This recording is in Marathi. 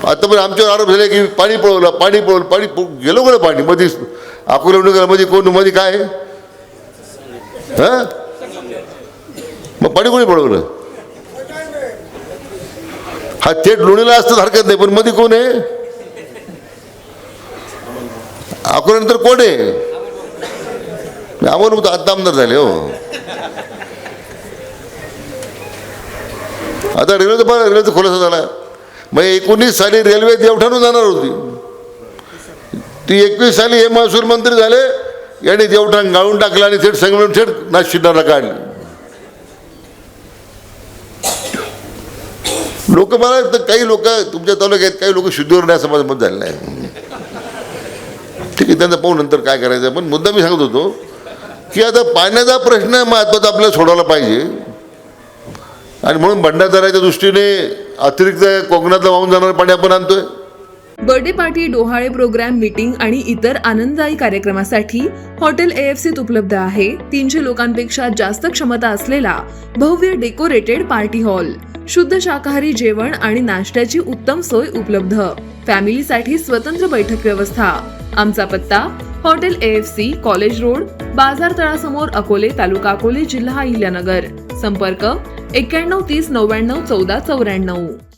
आता पण आमच्यावर आरोप झाले की पाणी पळवलं गेलो कडे पाणी मध्ये अकोला मध्ये कोण मध्ये काय हां मग पाणी कोणी पळवलं? हा थेट लोणीला असतं हरकत नाही, पण मध्ये कोण आहे? अकोल्यानंतर कोण आहे? आम्हाला आता आमदार झाले हो. आता रेल्वेचा खुलासा झाला. मग 19 साली रेल्वे देवठाणून जाणार होती ती, 21 साली हे महसूल मंत्री झाले, यांनी देवठाण गाळून टाकलं आणि थेट संगमनेर थेट नाशिकला काढले. लोक मला काही लोक तुमच्या तालुक्यात काही लोक शुद्धीवर नाही समाजामध्ये झाले नाही. ठीक आहे, त्यांना पाहू नंतर काय करायचं. पण मुद्दा मी सांगत होतो की आता पाण्याचा प्रश्न महत्त्वाचा आपल्याला सोडवला पाहिजे, आणि म्हणून भंडारदऱ्याच्या दृष्टीने अतिरिक्त कोकणातलं वाहून जाणारं पाणी आपण आणतोय. बर्थडे पार्टी, डोहाळे प्रोग्राम, मीटिंग आणि इतर आनंददायी कार्यक्रमासाठी हॉटेल AFCत उपलब्ध आहे 300 लोकांपेक्षा जास्त क्षमता असलेला भव्य डेकोरेटेड पार्टी हॉल. शुद्ध शाकाहारी जेवण आणि नाश्त्याची उत्तम सोय उपलब्ध. फॅमिलीसाठी स्वतंत्र बैठक व्यवस्था. आमचा पत्ता हॉटेल AFC, कॉलेज रोड, बाजार तळासमोर, अकोले, तालुका अकोले, जिल्हा अहिल्यानगर. संपर्क 91 30 99 14 94.